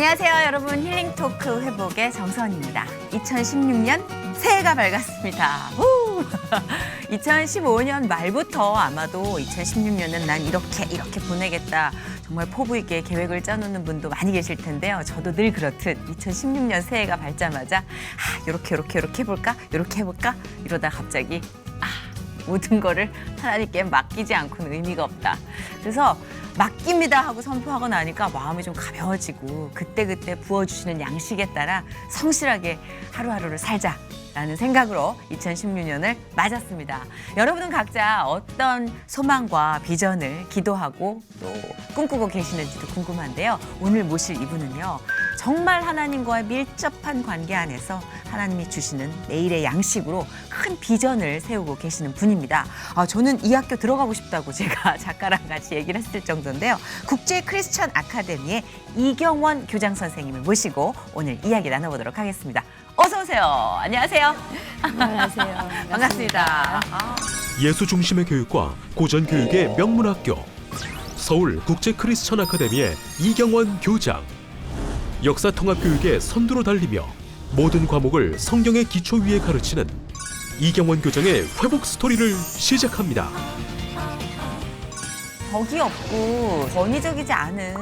안녕하세요, 여러분. 힐링 토크 회복의 정선입니다. 2016년 새해가 밝았습니다. 2015년 말부터 아마도 2016년은 난 이렇게 보내겠다. 정말 포부 있게 계획을 짜놓는 분도 많이 계실 텐데요. 저도 늘 그렇듯 2016년 새해가 밝자마자 이렇게 해볼까? 이렇게 해볼까? 이러다 갑자기 모든 거를 하나님께 맡기지 않고는 의미가 없다. 그래서 맡깁니다 하고 선포하고 나니까 마음이 좀 가벼워지고 그때그때 부어주시는 양식에 따라 성실하게 하루하루를 살자라는 생각으로 2016년을 맞았습니다. 여러분은 각자 어떤 소망과 비전을 기도하고 또 꿈꾸고 계시는지도 궁금한데요. 오늘 모실 이분은요. 정말 하나님과의 밀접한 관계 안에서 하나님이 주시는 매일의 양식으로 큰 비전을 세우고 계시는 분입니다. 저는 이 학교 들어가고 싶다고 제가 작가랑 같이 얘기를 했을 정도인데요. 국제 크리스천 아카데미의 이경원 교장 선생님을 모시고 오늘 이야기 나눠보도록 하겠습니다. 어서 오세요. 안녕하세요. 안녕하세요. 반갑습니다. 예수 중심의 교육과 고전 교육의 명문학교 서울 국제 크리스천 아카데미의 이경원 교장. 역사 통합 교육의 선두로 달리며 모든 과목을 성경의 기초 위에 가르치는 이경원 교장의 회복 스토리를 시작합니다. 덕이 없고 권위적이지 않은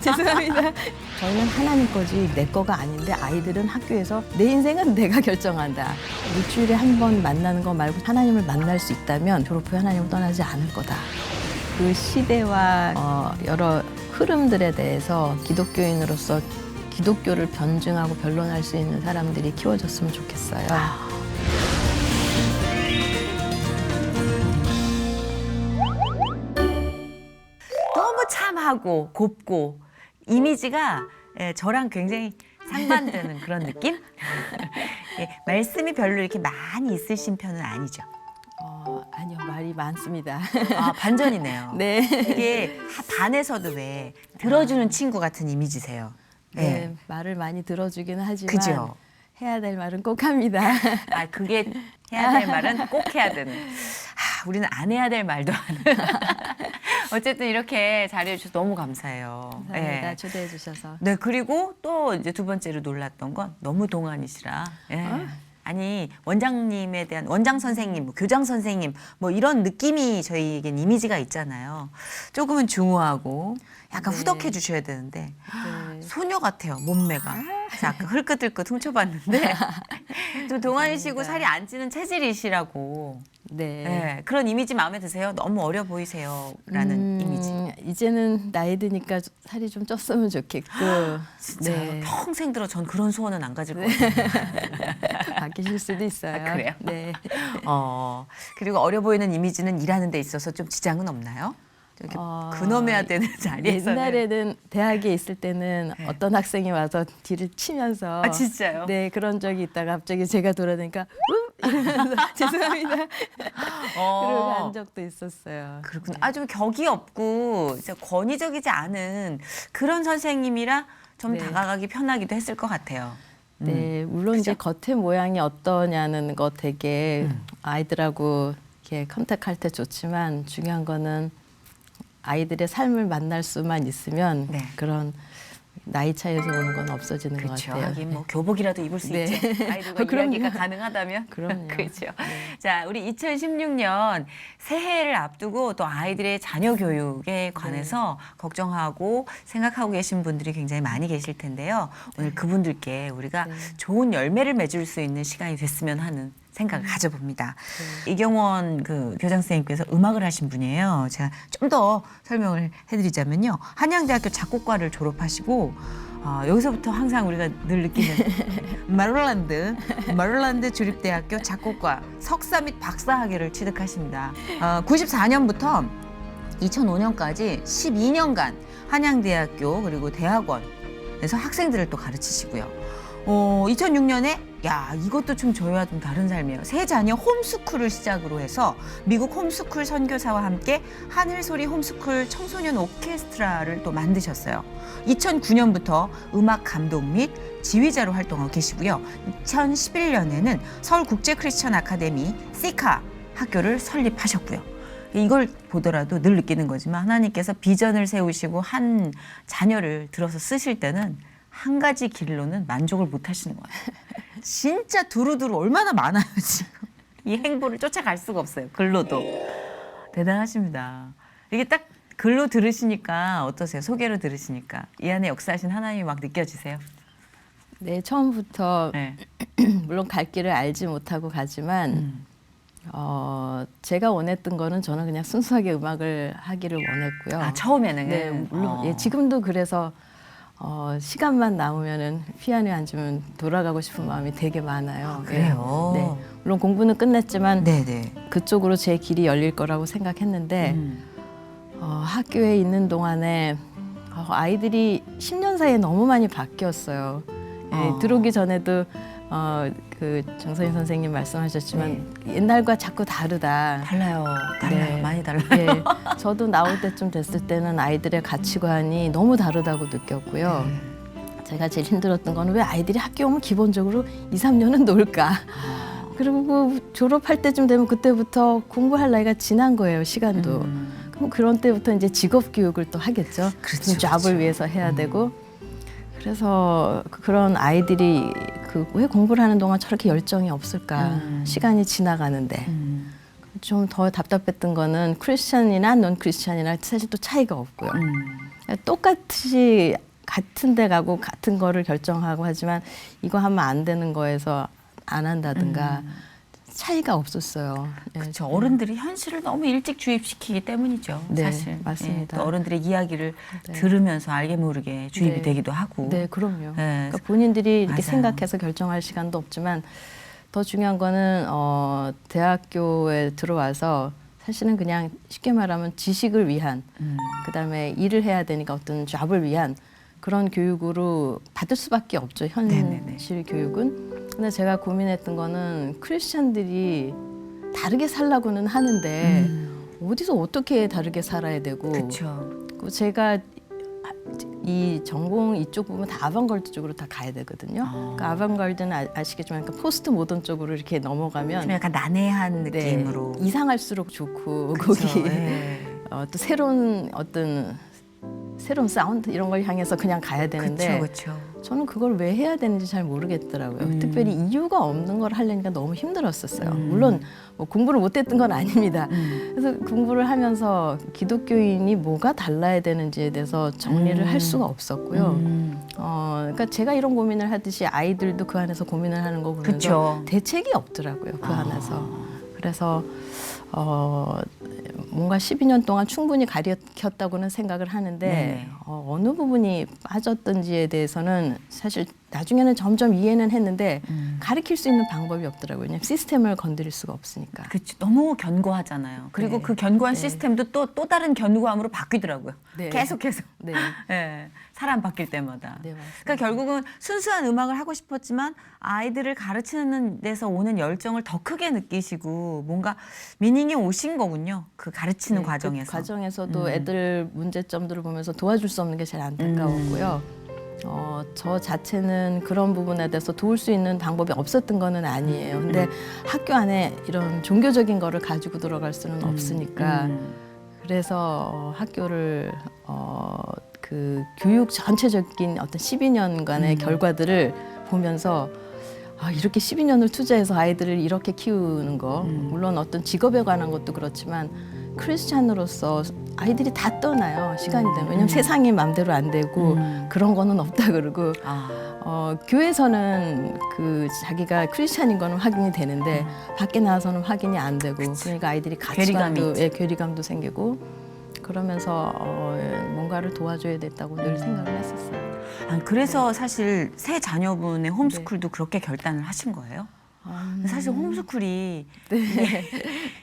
죄송합니다. 저희는 하나님 거지 내 거가 아닌데 아이들은 학교에서 내 인생은 내가 결정한다. 일주일에 한 번 만나는 거 말고 하나님을 만날 수 있다면 졸업 후에 하나님을 떠나지 않을 거다. 그 시대와 여러 흐름들에 대해서 기독교인으로서 기독교를 변증하고 변론할 수 있는 사람들이 키워졌으면 좋겠어요. 너무 참하고 곱고 이미지가 저랑 굉장히 상반되는 그런 느낌? 말씀이 별로 이렇게 많이 있으신 편은 아니죠? 아니요, 말이 많습니다. 반전이네요. 네. 이게 반에서도 왜 들어주는 친구 같은 이미지세요? 네, 말을 많이 들어주기는 하지만 그죠? 해야 될 말은 꼭 합니다. 그게 해야 될 말은 꼭 해야 되는. 우리는 안 해야 될 말도 하는. 어쨌든 이렇게 자리해 주셔서 너무 감사해요. 감사합니다. 초대해 주셔서. 네, 그리고 또 이제 두 번째로 놀랐던 건 너무 동안이시라. 아니, 원장님에 대한 원장 선생님, 교장 선생님 뭐 이런 느낌이 저희에겐 이미지가 있잖아요. 조금은 중후하고 약간 네. 후덕해 주셔야 되는데 네. 소녀 같아요, 몸매가. 자, 아까 흘끗흘끗 훔쳐봤는데 좀 동안이시고 살이 안 찌는 체질이시라고. 네. 네, 그런 이미지 마음에 드세요? 너무 어려 보이세요? 라는 이미지. 이제는 나이 드니까 살이 좀 쪘으면 좋겠고. 진짜 네. 평생 들어 전 그런 소원은 안 가질 것 같아요. 바뀌실 수도 있어요. 그래요? 네. 그리고 어려 보이는 이미지는 일하는 데 있어서 좀 지장은 없나요? 이렇게 근엄해야 되는 자리에서는. 옛날에는 대학에 있을 때는 네. 어떤 학생이 와서 뒤를 치면서 진짜요? 네, 그런 적이 있다가 갑자기 제가 돌아다니까 이러면서 죄송합니다. 그러고 간 적도 있었어요. 그렇군요. 좀 격이 없고 진짜 권위적이지 않은 그런 선생님이라 좀 네. 다가가기 편하기도 했을 것 같아요. 네, 물론 이제 겉의 모양이 어떠냐는 거 되게 아이들하고 이렇게 컨택할 때 좋지만 중요한 거는 아이들의 삶을 만날 수만 있으면 네. 그런 나이 차이에서 오는 건 없어지는 그렇죠. 것 같아요. 하긴 뭐 교복이라도 입을 수 네. 있죠. 아이들과 그럼요. 이야기가 가능하다면. 그럼요. 그렇죠. 네. 자, 우리 2016년 새해를 앞두고 또 아이들의 자녀 교육에 관해서 걱정하고 생각하고 계신 분들이 굉장히 많이 계실 텐데요. 오늘 그분들께 우리가 네. 좋은 열매를 맺을 수 있는 시간이 됐으면 하는 생각을 가져봅니다. 이경원 그 교장 선생님께서 음악을 하신 분이에요. 제가 좀 더 설명을 해드리자면요. 한양대학교 작곡과를 졸업하시고 여기서부터 항상 우리가 늘 느끼는 마릴랜드 주립대학교 작곡과 석사 및 박사학위를 취득하십니다. 94년부터 2005년까지 12년간 한양대학교 그리고 대학원에서 학생들을 또 가르치시고요. 2006년에 이것도 좀 저희와 좀 다른 삶이에요. 세 자녀 홈스쿨을 시작으로 해서 미국 홈스쿨 선교사와 함께 하늘소리 홈스쿨 청소년 오케스트라를 또 만드셨어요. 2009년부터 음악 감독 및 지휘자로 활동하고 계시고요. 2011년에는 서울 국제 크리스천 아카데미 시카 학교를 설립하셨고요. 이걸 보더라도 늘 느끼는 거지만 하나님께서 비전을 세우시고 한 자녀를 들어서 쓰실 때는 한 가지 길로는 만족을 못 하시는 거예요. 진짜 두루두루 얼마나 많아요, 지금. 이 행보를 쫓아갈 수가 없어요. 글로도. 대단하십니다. 이게 딱 글로 들으시니까 어떠세요? 소개로 들으시니까. 이 안에 역사하신 하나님이 막 느껴지세요? 네, 처음부터 네. 물론 갈 길을 알지 못하고 가지만 제가 원했던 거는 저는 그냥 순수하게 음악을 하기를 원했고요. 아, 처음에는? 네, 물론 예, 지금도 그래서 시간만 나오면은 피아노에 앉으면 돌아가고 싶은 마음이 되게 많아요. 그래요? 네, 물론 공부는 끝냈지만 네네. 그쪽으로 제 길이 열릴 거라고 생각했는데 학교에 있는 동안에 아이들이 10년 사이에 너무 많이 바뀌었어요. 예, 들어오기 전에도 그 정선희 선생님 말씀하셨지만 옛날과 자꾸 다르다. 달라요. 네. 많이 달라요. 예, 저도 나올 때쯤 됐을 때는 아이들의 가치관이 너무 다르다고 느꼈고요. 제가 제일 힘들었던 거는 왜 아이들이 학교 오면 기본적으로 2, 3년은 놀까? 그리고 졸업할 때쯤 되면 그때부터 공부할 나이가 지난 거예요, 시간도. 그럼 그런 때부터 이제 직업 교육을 또 하겠죠. 그렇죠, 잡을 그렇죠. 위해서 해야 되고. 그래서 그런 아이들이 왜 공부를 하는 동안 저렇게 열정이 없을까? 시간이 지나가는데. 좀 더 답답했던 거는 크리스천이나 넌 크리스천이나 사실 또 차이가 없고요. 똑같이 같은 데 가고 같은 거를 결정하고 하지만 이거 하면 안 되는 거에서 안 한다든가 차이가 없었어요. 네. 그렇죠. 어른들이 현실을 너무 일찍 주입시키기 때문이죠. 네, 사실. 맞습니다. 또 어른들의 이야기를 네. 들으면서 알게 모르게 주입이 네. 되기도 하고. 네, 그럼요. 네. 그러니까 본인들이 이렇게 맞아요. 생각해서 결정할 시간도 없지만 더 중요한 거는 대학교에 들어와서 사실은 그냥 쉽게 말하면 지식을 위한 그다음에 일을 해야 되니까 어떤 잡을 위한 그런 교육으로 받을 수밖에 없죠. 네네네. 현실 교육은. 근데 제가 고민했던 거는 크리스천들이 다르게 살라고는 하는데 어디서 어떻게 다르게 살아야 되고 그렇죠. 그 제가 이 전공 이쪽 부분 다 아방가르드 쪽으로 다 가야 되거든요. 그러니까 아방가르드는 아시겠지만 그러니까 포스트 모던 쪽으로 이렇게 넘어가면 좀 약간 난해한 네, 느낌으로. 이상할수록 좋고 그쵸, 거기 예. 또 새로운 사운드 이런 걸 향해서 그냥 가야 되는데 그렇죠. 저는 그걸 왜 해야 되는지 잘 모르겠더라고요. 특별히 이유가 없는 걸 하려니까 너무 힘들었었어요. 물론 뭐 공부를 못했던 건 아닙니다. 그래서 공부를 하면서 기독교인이 뭐가 달라야 되는지에 대해서 정리를 할 수가 없었고요. 그러니까 제가 이런 고민을 하듯이 아이들도 그 안에서 고민을 하는 거 보면서 그쵸. 대책이 없더라고요. 그 안에서. 그래서 뭔가 12년 동안 충분히 가르쳤다고는 생각을 하는데 네네. 어느 부분이 빠졌던지에 대해서는 사실 나중에는 점점 이해는 했는데 가르칠 수 있는 방법이 없더라고요. 그냥 시스템을 건드릴 수가 없으니까. 그렇죠. 너무 견고하잖아요. 그리고 네. 그 견고한 네. 시스템도 또 다른 견고함으로 바뀌더라고요. 네. 계속해서. 네. 예, 사람 바뀔 때마다. 네, 맞습니다. 그러니까 결국은 순수한 음악을 하고 싶었지만 아이들을 가르치는 데서 오는 열정을 더 크게 느끼시고 뭔가 미닝이 오신 거군요. 그 가르치는 네, 과정에서. 그 과정에서도 애들 문제점들을 보면서 도와줄 수 없는 게 제일 안타까웠고요. 저 자체는 그런 부분에 대해서 도울 수 있는 방법이 없었던 거는 아니에요. 근데 학교 안에 이런 종교적인 거를 가지고 들어갈 수는 없으니까 그래서 학교를 그 교육 전체적인 어떤 12년간의 결과들을 보면서 이렇게 12년을 투자해서 아이들을 이렇게 키우는 거 물론 어떤 직업에 관한 것도 그렇지만 크리스찬으로서 아이들이 다 떠나요. 시간이 되면. 왜냐면 세상이 맘대로 안 되고 그런 거는 없다 그러고 교회에서는 그 자기가 크리스찬인 거는 확인이 되는데 밖에 나와서는 확인이 안 되고 그러니까 아이들이 가치관도 괴리감도 생기고 그러면서 뭔가를 도와줘야 됐다고 늘 생각을 했었어요. 그래서 사실 새 자녀분의 홈스쿨도 그렇게 결단을 하신 거예요? 사실 홈스쿨이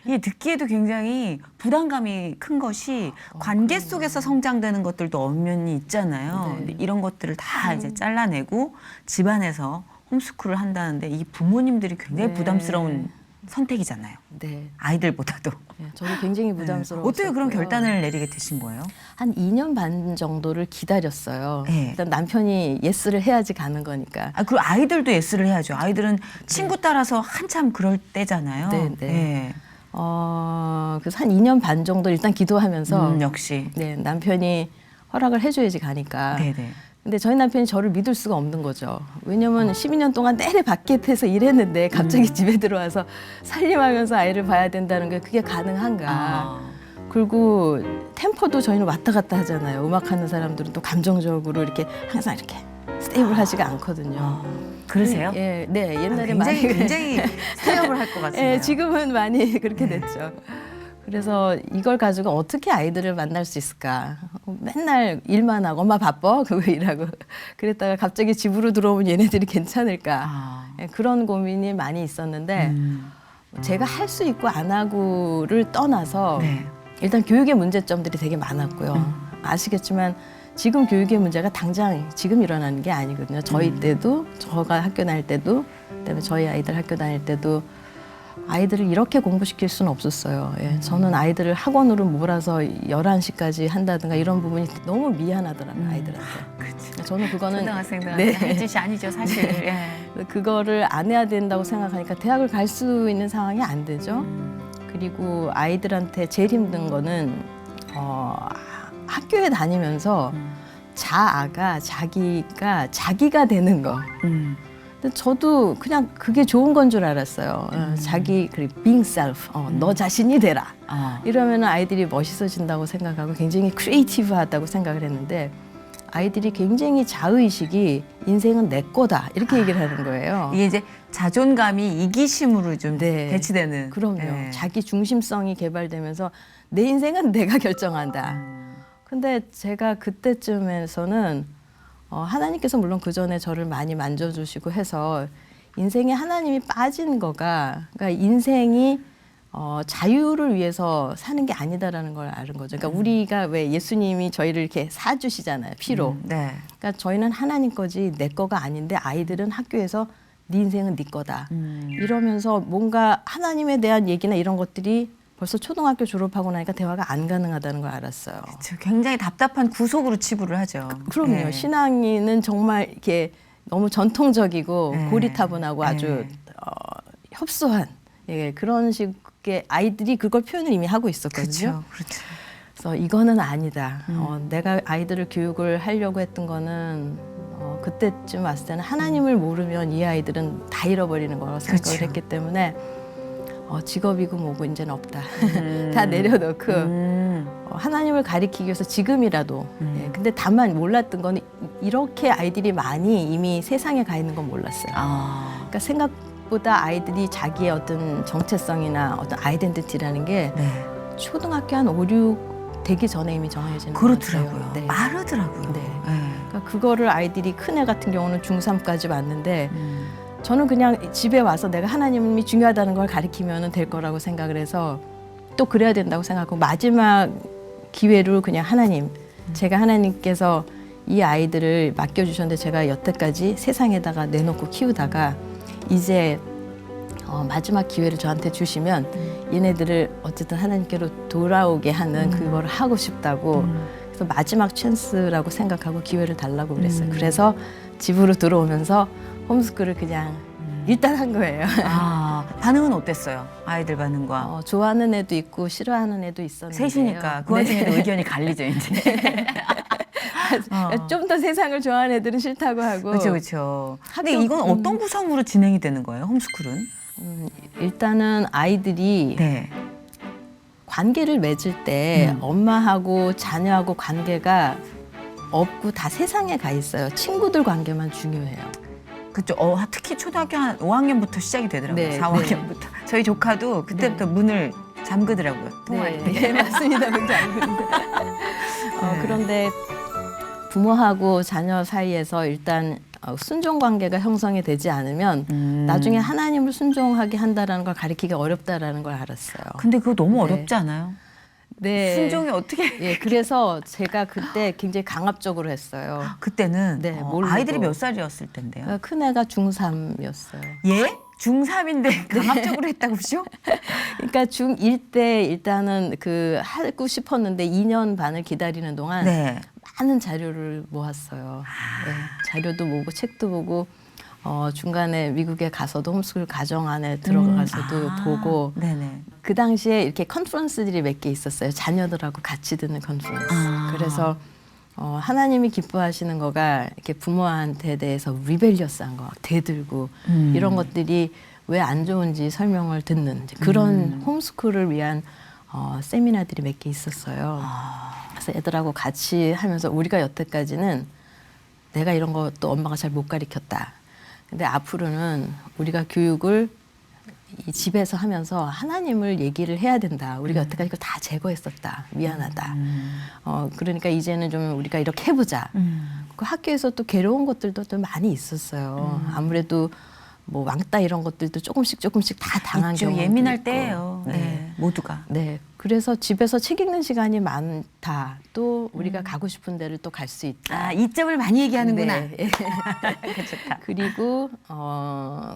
이게 듣기에도 굉장히 부담감이 큰 것이 관계 속에서 성장되는 것들도 엄연히 있잖아요. 네. 근데 이런 것들을 다 이제 잘라내고 집안에서 홈스쿨을 한다는데 이 부모님들이 굉장히 네. 부담스러운 선택이잖아요. 네. 아이들보다도. 저도 굉장히 부담스러웠어요. 어떻게 그런 결단을 내리게 되신 거예요? 한 2년 반 정도를 기다렸어요. 네. 일단 남편이 예스를 해야지 가는 거니까. 그리고 아이들도 예스를 해야죠. 아이들은 친구 따라서 한참 그럴 때잖아요. 네, 네. 그래서 한 2년 반 정도 일단 기도하면서 역시. 네, 남편이 허락을 해줘야지 가니까. 네네. 근데 저희 남편이 저를 믿을 수가 없는 거죠. 왜냐면 12년 동안 내내 바깥에서 일했는데 갑자기 집에 들어와서 살림하면서 아이를 봐야 된다는 게 그게 가능한가. 아. 그리고 템포도 저희는 왔다 갔다 하잖아요. 음악하는 사람들은 또 감정적으로 이렇게 항상 이렇게 스테이블하지가 않거든요. 그러세요? 예, 네, 옛날에 굉장히 많이 굉장히 스텝을 할 것 같은데요. 예, 지금은 많이 그렇게 됐죠. 그래서 이걸 가지고 어떻게 아이들을 만날 수 있을까? 맨날 일만 하고 엄마 바빠? 그거 일하고 그랬다가 갑자기 집으로 들어오면 얘네들이 괜찮을까? 아. 예, 그런 고민이 많이 있었는데 제가 할 수 있고 안 하고를 떠나서 네. 일단 교육의 문제점들이 되게 많았고요. 아시겠지만 지금 교육의 문제가 당장 지금 일어나는 게 아니거든요. 저희 때도, 저가 학교 다닐 때도, 그다음에 저희 아이들 학교 다닐 때도 아이들을 이렇게 공부시킬 수는 없었어요. 예, 저는 아이들을 학원으로 몰아서 11시까지 한다든가 이런 부분이 너무 미안하더라고요, 아이들한테. 그렇죠. 저는 그거는 초등학생들한테 네. 할 짓이 아니죠, 사실. 예. 그거를 안 해야 된다고 생각하니까 대학을 갈 수 있는 상황이 안 되죠. 그리고 아이들한테 제일 힘든 거는 학교에 다니면서 자아가 자기가 되는 거. 근데 저도 그냥 그게 좋은 건 줄 알았어요. 자기 being self, 너 자신이 되라. 이러면 아이들이 멋있어진다고 생각하고 굉장히 크리에이티브하다고 생각을 했는데 아이들이 굉장히 자의식이 인생은 내 거다 이렇게 얘기를 하는 거예요. 이게 이제 자존감이 이기심으로 좀 네. 대치되는. 그럼요. 네. 자기 중심성이 개발되면서 내 인생은 내가 결정한다. 근데 제가 그때쯤에서는 하나님께서 물론 그 전에 저를 많이 만져주시고 해서 인생에 하나님이 빠진 거가 그러니까 인생이 자유를 위해서 사는 게 아니다라는 걸 아는 거죠. 그러니까 우리가 왜 예수님이 저희를 이렇게 사주시잖아요. 피로. 네. 그러니까 저희는 하나님 거지 내 거가 아닌데 아이들은 학교에서 네 인생은 네 거다. 이러면서 뭔가 하나님에 대한 얘기나 이런 것들이 벌써 초등학교 졸업하고 나니까 대화가 안 가능하다는 걸 알았어요. 저 굉장히 답답한 구속으로 치부를 하죠. 그럼요. 네. 신앙인은 정말 이렇게 너무 전통적이고 네. 고리타분하고 아주 네. 협소한 그런 식의 아이들이 그걸 표현을 이미 하고 있었거든요. 그렇죠. 그래서 이거는 아니다. 내가 아이들을 교육을 하려고 했던 거는 그때쯤 왔을 때는 하나님을 모르면 이 아이들은 다 잃어버리는 거라고 생각을 그렇죠. 했기 때문에 직업이고 뭐고 이제는 없다. 다 내려놓고 하나님을 가리키기 위해서 지금이라도. 예, 근데 다만 몰랐던 건 이렇게 아이들이 많이 이미 세상에 가 있는 건 몰랐어요. 그러니까 생각보다 아이들이 자기의 어떤 정체성이나 어떤 아이덴티티라는 게 네. 초등학교 한 5, 6 되기 전에 이미 정해지는 것 그렇더라고요. 같아요. 네. 빠르더라고요. 네. 네. 그러니까 그거를 아이들이 큰 애 같은 경우는 중3까지 왔는데 저는 그냥 집에 와서 내가 하나님이 중요하다는 걸 가르치면 될 거라고 생각을 해서 또 그래야 된다고 생각하고 마지막 기회로 그냥 하나님, 제가 하나님께서 이 아이들을 맡겨주셨는데 제가 여태까지 세상에다가 내놓고 키우다가 이제 마지막 기회를 저한테 주시면 얘네들을 어쨌든 하나님께로 돌아오게 하는 그거를 하고 싶다고 그래서 마지막 찬스라고 생각하고 기회를 달라고 그랬어요. 그래서 집으로 들어오면서 홈스쿨을 그냥 일단 한 거예요. 반응은 어땠어요? 아이들 반응과. 좋아하는 애도 있고 싫어하는 애도 있었는데 셋이니까 그 와중에도 의견이 갈리죠 이제. 좀 더 세상을 좋아하는 애들은 싫다고 하고 그렇죠, 그렇죠. 근데 학교- 이건 어떤 구성으로 진행이 되는 거예요? 홈스쿨은? 일단은 아이들이 네. 관계를 맺을 때 엄마하고 자녀하고 관계가 없고 다 세상에 가 있어요. 친구들 관계만 중요해요. 그렇죠. 특히 초등학교 한 5학년부터 시작이 되더라고요. 네, 4학년부터. 저희 조카도 그때부터 문을 잠그더라고요. 통화할 때. 네, 맞습니다. 뭔지 알고 있는데. 네. 그런데 부모하고 자녀 사이에서 일단 순종 관계가 형성이 되지 않으면 나중에 하나님을 순종하게 한다라는 걸 가리키기 어렵다라는 걸 알았어요. 근데 그거 너무 네. 어렵지 않아요? 네. 순종이 어떻게? 예, 그래서 제가 그때 굉장히 강압적으로 했어요. 그때는 네, 모르고. 아이들이 몇 살이었을 텐데요? 큰 애가 중3이었어요. 예? 중3인데 강압적으로 했다고요? 그러니까 중1 때 일단은 하고 싶었는데 2년 반을 기다리는 동안 네. 많은 자료를 모았어요. 네, 자료도 보고 책도 보고 중간에 미국에 가서도 홈스쿨 가정 안에 들어가서도 보고 네네. 그 당시에 이렇게 컨퍼런스들이 몇 개 있었어요. 자녀들하고 같이 듣는 컨퍼런스. 그래서 하나님이 기뻐하시는 거가 이렇게 부모한테 대해서 리벨리어스한 거, 대들고 이런 것들이 왜 안 좋은지 설명을 듣는 이제 그런 홈스쿨을 위한 세미나들이 몇 개 있었어요. 그래서 애들하고 같이 하면서 우리가 여태까지는 내가 이런 것도 엄마가 잘 못 가르쳤다. 근데 앞으로는 우리가 교육을 이 집에서 하면서 하나님을 얘기를 해야 된다. 우리가 여태까지 그걸 다 제거했었다. 미안하다. 그러니까 이제는 좀 우리가 이렇게 해보자. 그 학교에서 또 괴로운 것들도 좀 많이 있었어요. 아무래도 뭐 왕따 이런 것들도 조금씩 다 당한 있죠. 경우도 예민할 있고. 때예요. 네. 모두가. 네. 그래서 집에서 책 읽는 시간이 많다. 또 우리가 가고 싶은 데를 또 갈 수 있다. 아, 이점을 많이 얘기하는구나. 네. 그 좋다. 그리고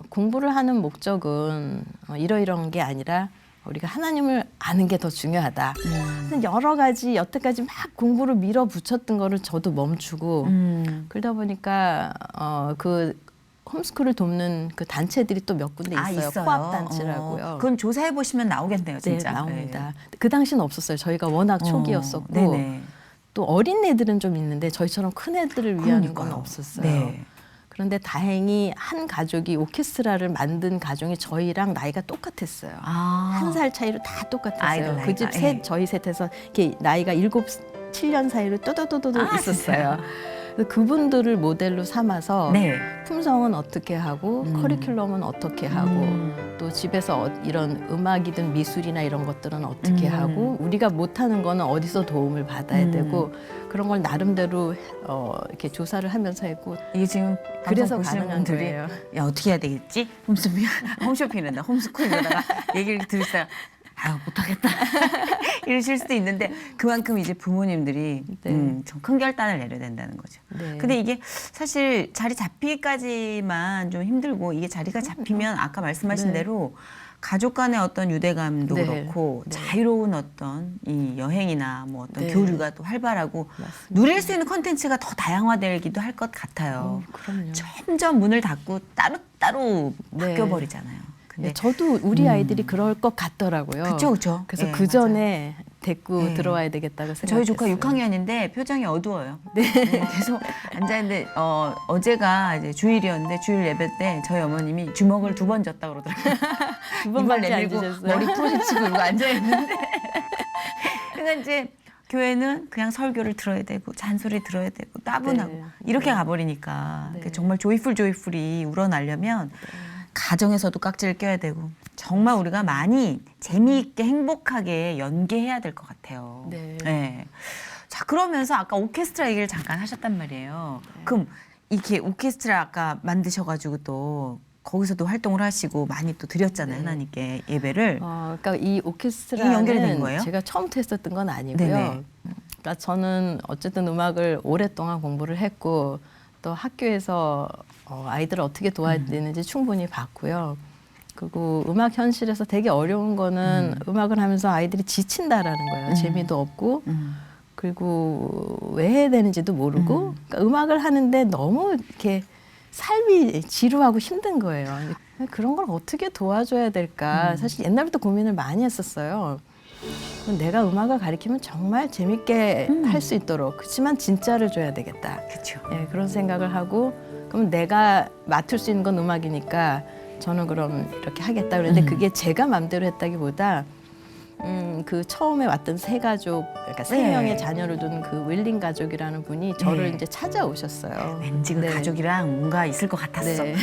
공부를 하는 목적은 이러이러한 게 아니라 우리가 하나님을 아는 게 더 중요하다. 그래서 여러 가지 여태까지 막 공부를 밀어붙였던 거를 저도 멈추고 그러다 보니까 그 홈스쿨을 돕는 그 단체들이 또 몇 군데 있어요. 코앞 단체라고요. 그건 조사해 보시면 나오겠네요, 진짜. 네, 나옵니다. 그 당시는 없었어요. 저희가 워낙 초기였었고 네네. 또 어린 애들은 좀 있는데 저희처럼 큰 애들을 위한 건 그러니까요. 없었어요. 네. 그런데 다행히 한 가족이 오케스트라를 만든 가정이 저희랑 나이가 똑같았어요. 한 살 차이로 다 똑같았어요. 아이들 그 집 나이가, 셋, 저희 셋에서 이렇게 나이가 7, 7년 사이로 또도도도도 있었어요. 그래서 그분들을 모델로 삼아서 네. 품성은 어떻게 하고 커리큘럼은 어떻게 하고 또 집에서 이런 음악이든 미술이나 이런 것들은 어떻게 하고 우리가 못하는 거는 어디서 도움을 받아야 되고 그런 걸 나름대로 이렇게 조사를 하면서 했고 이게 지금 그래서 방송 보시는 가능한 분들이 거예요. 야 어떻게 해야 되겠지? 홈쇼핑이란다. 홈스쿨이라다가 얘기를 들으시다가 아유 못하겠다 이러실 수도 있는데 그만큼 이제 부모님들이 네. 좀 큰 결단을 내려야 된다는 거죠. 네. 근데 이게 사실 자리 잡히기까지만 좀 힘들고 이게 자리가 잡히면 아까 말씀하신 네. 대로 가족 간의 어떤 유대감도 네. 그렇고 네. 자유로운 어떤 이 여행이나 뭐 어떤 네. 교류가 또 활발하고 맞습니다. 누릴 수 있는 콘텐츠가 더 다양화되기도 할 것 같아요. 그럼요. 점점 문을 닫고 따로 네. 바뀌어 버리잖아요. 근데 네, 저도 우리 아이들이 그럴 것 같더라고요. 그쵸. 그래서 예, 그 전에 데리고 네. 들어와야 되겠다고 생각했어요. 저희 조카 6학년인데 표정이 어두워요. 계속 앉아있는데 어제가 이제 주일이었는데 주일 예배 때 저희 어머님이 주먹을 2번 줬다 그러더라고요. 두 이발 번밖에 안 내밀고 주셨어요. 머리 풀어헤치고 이러고 앉아있는데 그러니까 이제 교회는 그냥 설교를 들어야 되고 잔소리 들어야 되고 따분하고 네. 이렇게 가버리니까 네. 정말 조이풀이 우러나려면 가정에서도 깍지를 껴야 되고 정말 우리가 많이 재미있게 행복하게 연계해야 될 것 같아요. 네. 네. 자 그러면서 아까 오케스트라 얘기를 잠깐 하셨단 말이에요. 그럼 이렇게 오케스트라 아까 만드셔가지고 또 거기서도 활동을 하시고 많이 또 드렸잖아요. 네. 하나님께 예배를. 그러니까 이 이게 연결이 된 거예요? 오케스트라는 제가 처음부터 했었던 건 아니고요. 네네. 그러니까 저는 어쨌든 음악을 오랫동안 공부를 했고 또 학교에서 아이들을 어떻게 도와야 되는지 충분히 봤고요. 그리고 음악 현실에서 되게 어려운 거는 음악을 하면서 아이들이 지친다라는 거예요. 재미도 없고 그리고 왜 해야 되는지도 모르고 그러니까 음악을 하는데 너무 이렇게 삶이 지루하고 힘든 거예요. 그런 걸 어떻게 도와줘야 될까? 사실 옛날부터 고민을 많이 했었어요. 내가 음악을 가르치면 정말 재밌게 할 수 있도록 그렇지만 진짜를 줘야 되겠다. 그렇죠. 예, 그런 생각을 하고 그럼 내가 맡을 수 있는 건 음악이니까 저는 그럼 이렇게 하겠다. 그런데 그게 제가 마음대로 했다기보다 그 처음에 왔던 세 가족, 그러니까 세 네. 명의 자녀를 둔 그 윌링 가족이라는 분이 저를 네. 이제 찾아오셨어요. 왠지 그 네. 가족이랑 뭔가 있을 것 같았어. 네.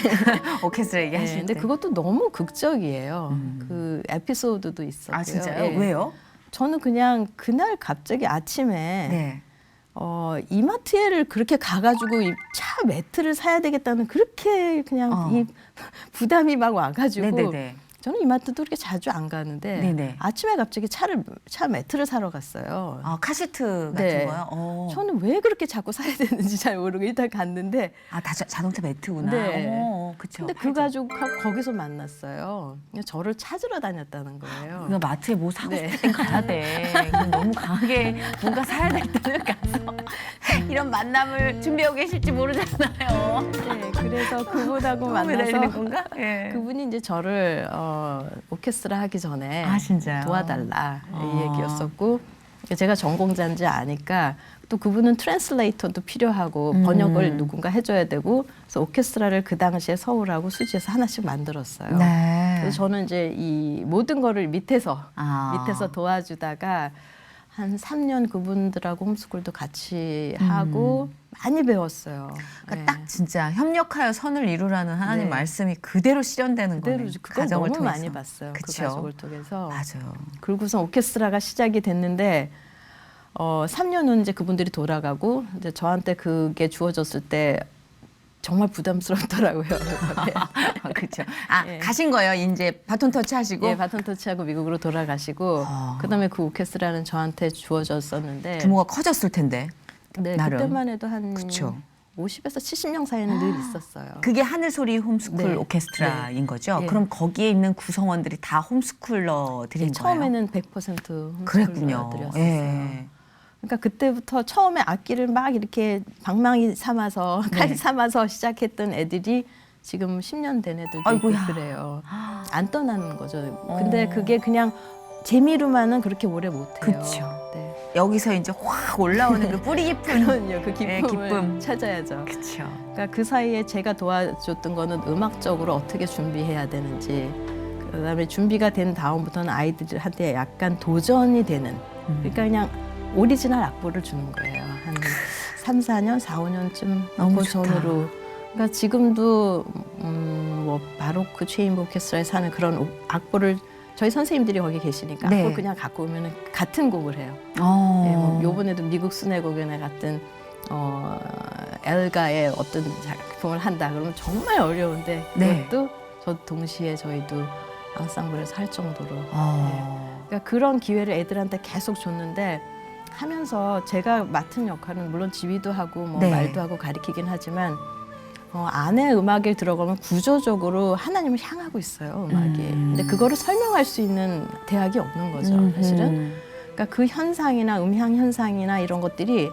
오케스트라 네, 얘기하실 근데 때. 그것도 너무 극적이에요. 그 에피소드도 있었고요. 아 진짜요? 예. 왜요? 저는 그냥 그날 갑자기 아침에 네. 이마트에를 그렇게 가가지고 이 차 매트를 사야 되겠다는 그렇게 그냥 이 부담이 막 와가지고 네네네. 저는 이마트도 그렇게 자주 안 가는데 네네. 아침에 갑자기 차 매트를 사러 갔어요. 아 카시트 같은 네. 거요? 저는 왜 그렇게 자꾸 사야 되는지 잘 모르고 일단 갔는데 아 자동차 매트구나. 네. 그렇죠. 근데 그 가족하고 거기서 만났어요. 그냥 저를 찾으러 다녔다는 거예요. 우리가 마트에 뭐 사고 네. 싶을 땐 가야 돼. 그럼 너무 강하게 뭔가 사야 될 때는 가서 이런 만남을 준비하고 계실지 모르잖아요. 네, 그래서 그분하고 처음에 날리는 만나서 건가? 예. 그분이 이제 저를 오케스트라 하기 전에 아, 진짜요? 도와달라 이 얘기였었고 제가 전공자인지 아니까 또 그분은 트랜슬레이터도 필요하고 번역을 누군가 해줘야 되고 그래서 오케스트라를 그 당시에 서울하고 수지에서 하나씩 만들었어요. 네. 그래서 저는 이제 이 모든 거를 밑에서 도와주다가 한 3년 그분들하고 홈스쿨도 같이 하고 많이 배웠어요. 그러니까 네. 딱 진짜 협력하여 선을 이루라는 하나님 네. 말씀이 그대로 실현되는 거예요. 그대로 그걸 너무 많이 봤어요. 그쵸? 그 가족을 통해서. 맞아요. 그리고선 오케스트라가 시작이 됐는데 3년 후 이제 그분들이 돌아가고 이제 저한테 그게 주어졌을 때 정말 부담스럽더라고요. 그렇죠. 예. 가신 거예요. 이제 바톤 터치 하시고. 예, 바톤 터치하고 미국으로 돌아가시고 그다음에 그 오케스트라는 저한테 주어졌었는데 규모가 커졌을 텐데. 네, 나름. 그때만 해도 한 그쵸. 50에서 70명 사이는 늘 있었어요. 그게 하늘소리 홈스쿨 네. 오케스트라인 거죠. 예. 그럼 거기에 있는 구성원들이 다 홈스쿨러들인 거예요. 처음에는 100% 그랬군요. 홈스쿨러들이었어요. 예. 그러니까 그때부터 처음에 악기를 막 이렇게 방망이 삼아서 칼 삼아서 시작했던 애들이 지금 10년 된 애들도 있고 아이고야. 그래요. 안 떠나는 거죠. 근데 그게 그냥 재미로만은 그렇게 오래 못 해요. 그쵸. 네. 여기서 이제 확 올라오는 그 뿌리 깊은 그럼요. 그 예, 기쁨을 기쁨. 찾아야죠. 그렇죠. 그러니까 그 사이에 제가 도와줬던 거는 음악적으로 어떻게 준비해야 되는지 그다음에 준비가 된 다음부터는 아이들한테 약간 도전이 되는 그러니까 그냥 오리지널 악보를 주는 거예요. 한 3, 4년, 4, 5년쯤 너무 그 좋다. 전으로 그러니까 지금도 뭐 바로크 체인버 오케스트라에서 하는 그런 악보를 저희 선생님들이 거기 계시니까 네. 악보를 그냥 갖고 오면 같은 곡을 해요. 어. 예, 뭐 요번에도 미국 순회 공연에 갔던 엘가의 어떤 작품을 한다 그러면 정말 어려운데 네. 그것도 저 동시에 저희도 앙상블에서 할 정도로 어. 그러니까 그런 기회를 애들한테 계속 줬는데 하면서 제가 맡은 역할은 물론 지휘도 하고 뭐 네. 말도 하고 가리키긴 하지만 안에 음악에 들어가면 구조적으로 하나님을 향하고 있어요 음악이. 근데 그거를 설명할 수 있는 대학이 없는 거죠 사실은. 그러니까 그 현상이나 음향 현상이나 이런 것들이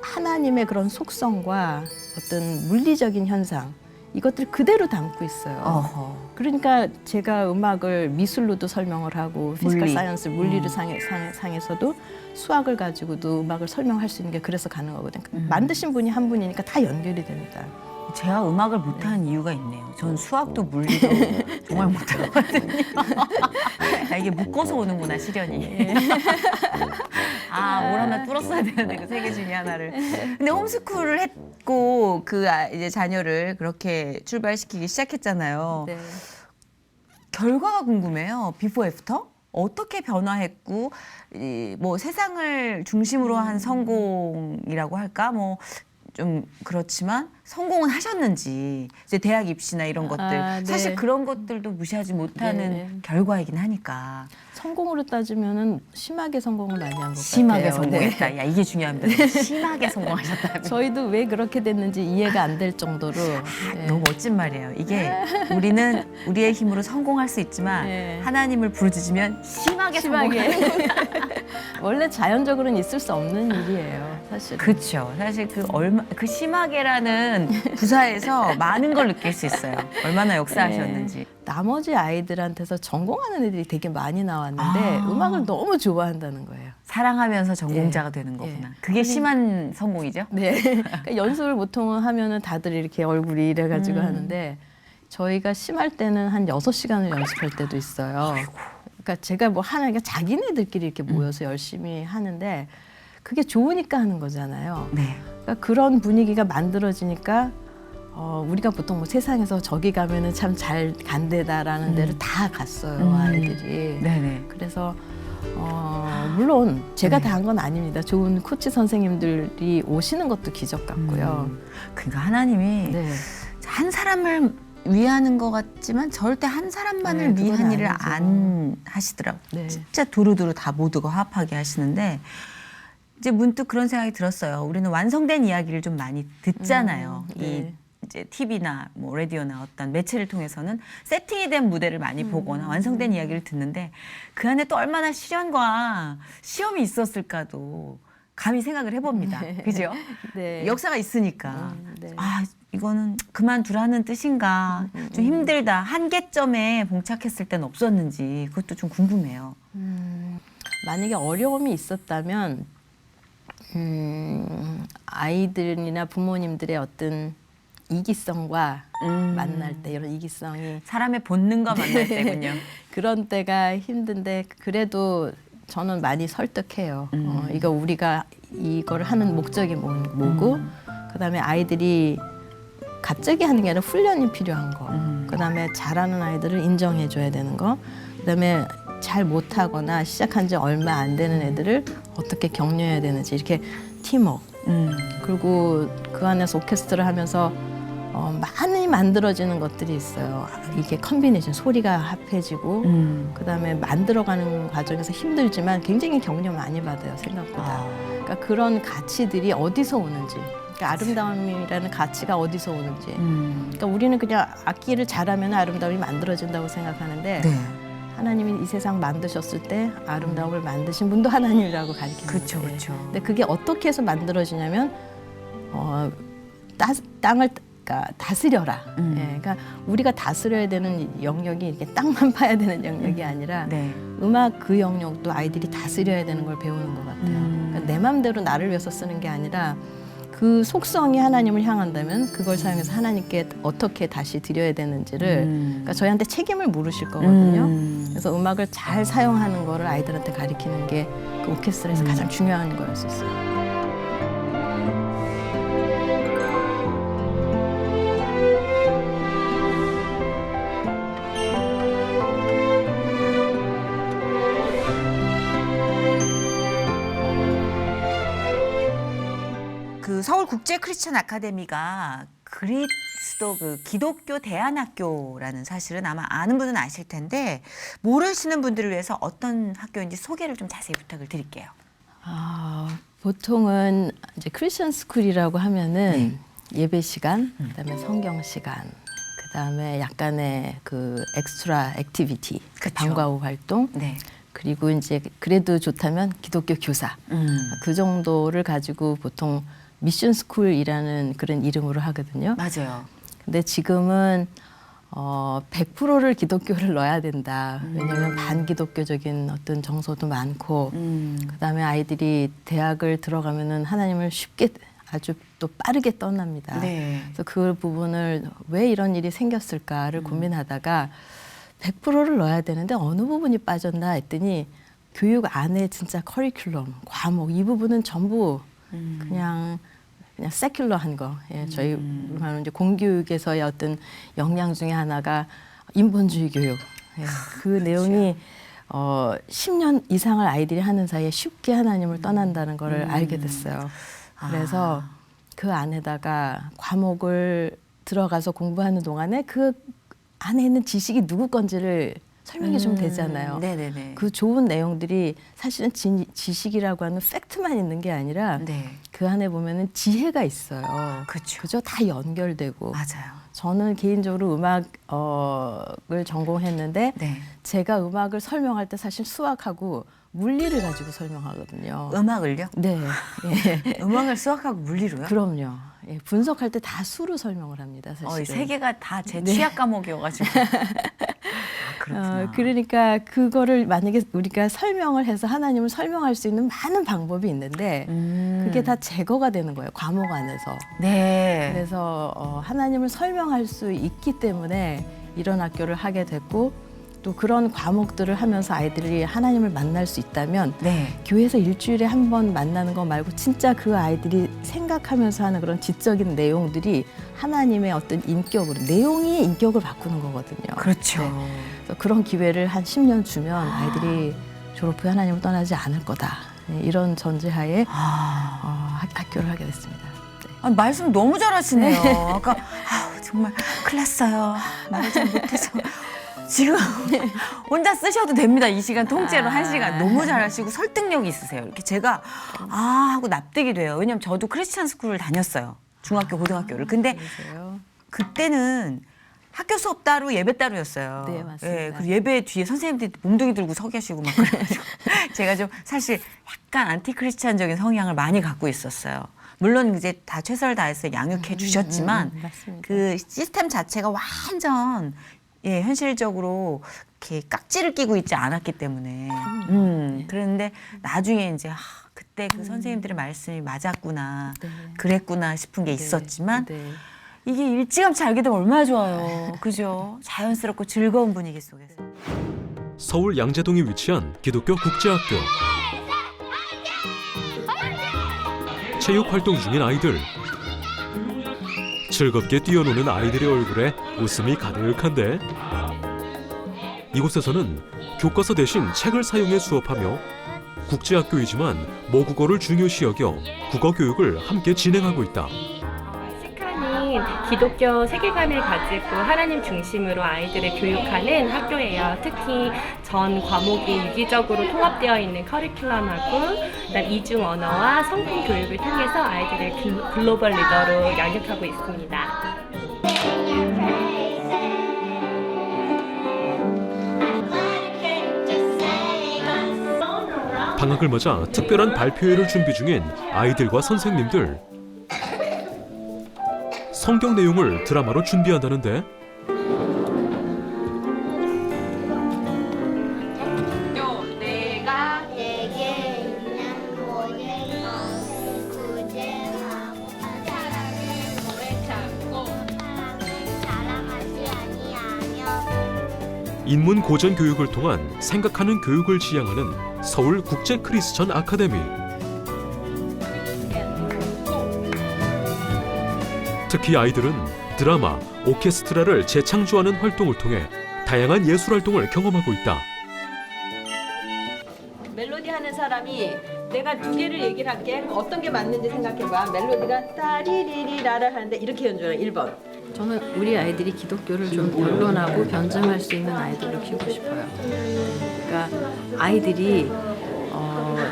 하나님의 그런 속성과 어떤 물리적인 현상 이것들 그대로 담고 있어요. 어허. 그러니까 제가 음악을 미술로도 설명을 하고 피지컬 물리. 사이언스 물리를 상에서도 수학을 가지고도 음악을 설명할 수 있는 게 그래서 가능하거든요. 만드신 분이 한 분이니까 다 연결이 됩니다. 제가 음악을 못하는 이유가 있네요. 전 수학도 물리도 정말 못하거든요. 이게 묶어서 오는구나 시련이. 뭘 하나 뚫었어야 되는데 그 세 개 중에 하나를. 근데 홈스쿨을 했고 이제 자녀를 그렇게 출발시키기 시작했잖아요. 네. 결과가 궁금해요. 비포 애프터? 어떻게 변화했고 뭐 세상을 중심으로 한 성공이라고 할까? 뭐 좀 그렇지만 성공은 하셨는지 이제 대학 입시나 이런 것들 네. 사실 그런 것들도 무시하지 못하는 네. 결과이긴 하니까 성공으로 따지면은 심하게 성공을 많이 한 것 심하게 같아요. 성공했다. 네. 야 이게 중요합니다. 심하게 성공하셨다면. 저희도 왜 그렇게 됐는지 이해가 안 될 정도로 네. 너무 멋진 말이에요. 이게 우리는 우리의 힘으로 성공할 수 있지만 네. 하나님을 부르짖으면 심하게 성공하는 심하게 원래 자연적으로는 있을 수 없는 일이에요, 사실. 그렇죠. 사실 그 심하게라는 부사에서 많은 걸 느낄 수 있어요. 얼마나 역사하셨는지. 나머지 아이들한테서 전공하는 애들이 되게 많이 나왔는데 음악을 너무 좋아한다는 거예요. 사랑하면서 전공자가 되는 거구나. 그게 심한 성공이죠? 네. 그러니까 연습을 보통은 하면은 다들 이렇게 얼굴이 이래가지고 하는데 저희가 심할 때는 한 6시간을 연습할 때도 있어요. 그러니까 제가 뭐 하나니까 자기네들끼리 이렇게 모여서 열심히 하는데 그게 좋으니까 하는 거잖아요. 네. 그러니까 그런 분위기가 만들어지니까 우리가 보통 뭐 세상에서 저기 가면은 참 잘 간대다라는 데를 다 갔어요 아이들이. 네네. 그래서 물론 제가 네. 다 한 건 아닙니다. 좋은 코치 선생님들이 오시는 것도 기적 같고요. 그러니까 하나님이 네. 한 사람을 위하는 것 같지만 절대 한 사람만을 네, 그건 위한 일을 아니죠. 안 하시더라고요. 네. 진짜 두루두루 다 모두가 화합하게 하시는데 이제 문득 그런 생각이 들었어요. 우리는 완성된 이야기를 좀 많이 듣잖아요. 네. 이 이제 TV나 뭐 라디오나 어떤 매체를 통해서는 세팅이 된 무대를 많이 보거나 완성된 이야기를 듣는데 그 안에 또 얼마나 시련과 시험이 있었을까도 감히 생각을 해봅니다. 그죠? 네. 역사가 있으니까. 네. 아, 이거는 그만두라는 뜻인가. 좀 힘들다. 한계점에 봉착했을 땐 없었는지 그것도 좀 궁금해요. 만약에 어려움이 있었다면 아이들이나 부모님들의 어떤 이기성과 만날 때 이런 이기성이 사람의 본능과 만날 때군요. 그런 때가 힘든데 그래도 저는 많이 설득해요. 이거 우리가 이걸 하는 목적이 뭐고 그다음에 아이들이 갑자기 하는 게 아니라 훈련이 필요한 거. 그다음에 잘하는 아이들을 인정해줘야 되는 거. 그다음에 잘 못하거나 시작한 지 얼마 안 되는 애들을 어떻게 격려해야 되는지 이렇게 팀워크. 그리고 그 안에서 오케스트라 하면서 많이 만들어지는 것들이 있어요. 이게 컨비네이션, 소리가 합해지고 그다음에 만들어가는 과정에서 힘들지만 굉장히 격려 많이 받아요, 생각보다. 그러니까 그런 가치들이 어디서 오는지. 그러니까 아름다움이라는 가치가 어디서 오는지. 그러니까 우리는 그냥 악기를 잘하면 아름다움이 만들어진다고 생각하는데 네. 하나님이 이 세상 만드셨을 때 아름다움을 만드신 분도 하나님이라고 가르치는 그렇죠, 거예요. 그렇죠. 근데 그게 어떻게 해서 만들어지냐면 땅을 그러니까 다스려라. 예, 그러니까 우리가 다스려야 되는 영역이 이렇게 땅만 파야 되는 영역이 아니라 네. 음악 그 영역도 아이들이 다스려야 되는 걸 배우는 것 같아요. 그러니까 내 맘대로 나를 위해서 쓰는 게 아니라 그 속성이 하나님을 향한다면 그걸 사용해서 하나님께 어떻게 다시 드려야 되는지를 그러니까 저희한테 책임을 물으실 거거든요. 그래서 음악을 잘 사용하는 거를 아이들한테 가르치는 게 그 오케스트라에서 가장 중요한 거였었어요. 그 서울 국제 크리스천 아카데미가 그리스도 그 기독교 대안학교라는 사실은 아마 아는 분은 아실 텐데 모르시는 분들을 위해서 어떤 학교인지 소개를 좀 자세히 부탁을 드릴게요. 보통은 이제 크리스천 스쿨이라고 하면은 예배 시간, 그다음에 성경 시간, 그다음에 약간의 그 엑스트라 액티비티, 그쵸. 방과 후 활동, 네. 그리고 이제 그래도 좋다면 기독교 교사 그 정도를 가지고 보통 미션 스쿨이라는 그런 이름으로 하거든요. 맞아요. 근데 지금은 100%를 기독교를 넣어야 된다. 왜냐하면 반기독교적인 어떤 정서도 많고 그다음에 아이들이 대학을 들어가면은 하나님을 쉽게 아주 또 빠르게 떠납니다. 네. 그래서 그 부분을 왜 이런 일이 생겼을까를 고민하다가 100%를 넣어야 되는데 어느 부분이 빠졌나 했더니 교육 안에 진짜 커리큘럼, 과목 이 부분은 전부 그냥 세큘러한 거. 예, 저희 말하는 이제 공교육에서의 어떤 역량 중에 하나가 인본주의 교육. 예, 그 내용이 10년 이상을 아이들이 하는 사이에 쉽게 하나님을 떠난다는 걸 알게 됐어요. 그래서 그 안에다가 과목을 들어가서 공부하는 동안에 그 안에 있는 지식이 누구 건지를 설명해 주면 되잖아요. 네네네. 그 좋은 내용들이 사실은 지식이라고 하는 팩트만 있는 게 아니라 네. 그 안에 보면은 지혜가 있어요. 그렇죠. 그죠? 다 연결되고. 맞아요. 저는 개인적으로 음악을 전공했는데 네. 제가 음악을 설명할 때 사실 수학하고 물리를 가지고 설명하거든요. 음악을요? 네. 예. 음악을 수학하고 물리로요? 그럼요. 예, 분석할 때 다 수로 설명을 합니다. 사실. 이 세 개가 다 제 네. 취약 과목이어가지고. 그렇구나. 그러니까 그거를 만약에 우리가 설명을 해서 하나님을 설명할 수 있는 많은 방법이 있는데 그게 다 제거가 되는 거예요. 과목 안에서. 네. 그래서 하나님을 설명할 수 있기 때문에 이런 학교를 하게 됐고 또 그런 과목들을 하면서 아이들이 하나님을 만날 수 있다면 네. 교회에서 일주일에 한 번 만나는 거 말고 진짜 그 아이들이 생각하면서 하는 그런 지적인 내용들이 하나님의 어떤 인격으로 내용이 인격을 바꾸는 거거든요. 그렇죠. 그래서 그런 기회를 한 10년 주면 아이들이 졸업 후에 하나님을 떠나지 않을 거다. 이런 전제하에 학교를 하게 됐습니다. 네. 말씀 너무 잘하시네요. 아까 정말 큰일 났어요. 말을 잘 못해서. 지금 혼자 쓰셔도 됩니다. 이 시간 통째로 1시간 너무 잘하시고 설득력이 있으세요. 이렇게 제가 하고 납득이 돼요. 왜냐면 저도 크리스찬 스쿨을 다녔어요. 중학교, 고등학교를. 근데 그러세요? 그때는 학교 수업 따로 예배 따로였어요. 네, 맞습니다. 예, 그리고 예배 뒤에 선생님들이 몽둥이 들고 서 계시고 막 그래가지고 제가 좀 사실 약간 안티크리스찬적인 성향을 많이 갖고 있었어요. 물론 이제 다 최선을 다해서 양육해 주셨지만 맞습니다. 그 시스템 자체가 완전 현실적으로 이렇게 깍지를 끼고 있지 않았기 때문에 그런데 나중에 이제 그때 그 선생님들의 말씀이 맞았구나 네. 그랬구나 싶은 게 네, 있었지만 네. 이게 일찌감치 알게 되면 얼마나 좋아요. 그죠? 자연스럽고 즐거운 분위기 속에서. 서울 양재동에 위치한 기독교 국제학교. 체육 활동 중인 아이들. 즐겁게 뛰어노는 아이들의 얼굴에 웃음이 가득한데 이곳에서는 교과서 대신 책을 사용해 수업하며 국제학교이지만 모국어를 중요시 여겨 국어 교육을 함께 진행하고 있다. 시카는 기독교 세계관을 가지고 하나님 중심으로 아이들을 교육하는 학교예요. 특히 전 과목이 유기적으로 통합되어 있는 커리큘럼하고 그다음 이중 언어와 성품 교육을 통해서 아이들을 글로벌 리더로 양육하고 있습니다. 방학을 맞아 특별한 발표회를 준비 중인 아이들과 선생님들. 성경 내용을 드라마로 준비한다는데 내게 있는 모든 것을 구제하고 사랑을 오래 참고 사랑을 자랑하지 아니하며 인문 고전 교육을 통한 생각하는 교육을 지향하는 서울 국제 크리스천 아카데미. 특히 아이들은 드라마, 오케스트라를 재창조하는 활동을 통해 다양한 예술 활동을 경험하고 있다. 멜로디 하는 사람이 내가 두 개를 얘기를 할게. 어떤 게 맞는지 생각해봐. 멜로디가 따리리리라를 하는데 이렇게 연주해. 1번. 저는 우리 아이들이 기독교를 좀 변론하고 변증할 수 있는 아이들로 키우고 싶어요. 그러니까 아이들이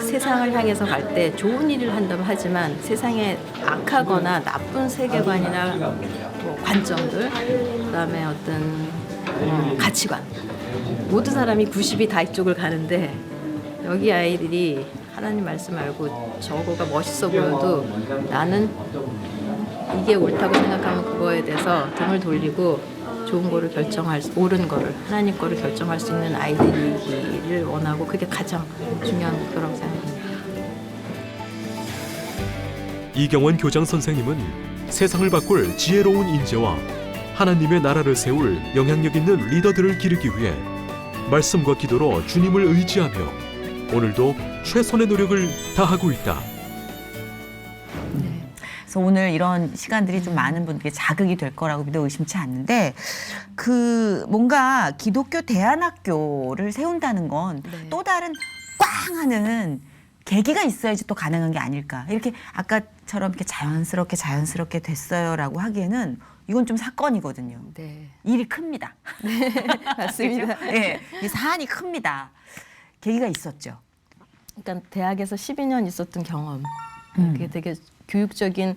세상을 향해서 갈 때 좋은 일을 한다고 하지만 세상에 악하거나 나쁜 세계관이나 뭐 관점들, 그다음에 어떤 가치관, 모든 사람이 90이 다 이쪽을 가는데 여기 아이들이 하나님 말씀 알고 저거가 멋있어 보여도 나는 이게 옳다고 생각하면 그거에 대해서 등을 돌리고 좋은 거를 결정할 수, 옳은 거를 하나님 거를 결정할 수 있는 아이들이기를 원하고 그게 가장 중요한 목표라고 생각합니다. 이경원 교장 선생님은 세상을 바꿀 지혜로운 인재와 하나님의 나라를 세울 영향력 있는 리더들을 기르기 위해 말씀과 기도로 주님을 의지하며 오늘도 최선의 노력을 다하고 있다. 그래서 오늘 이런 시간들이 좀 많은 분들에게 자극이 될 거라고 믿어 의심치 않는데 그 뭔가 기독교 대안학교를 세운다는 건 또 다른 꽝 하는 계기가 있어야지 또 가능한 게 아닐까. 이렇게 아까처럼 이렇게 자연스럽게 됐어요라고 하기에는 이건 좀 사건이거든요. 네, 일이 큽니다. 맞습니다. 예, 이 사안이 큽니다. 계기가 있었죠. 그러니까 대학에서 12년 있었던 경험, 그게 되게 교육적인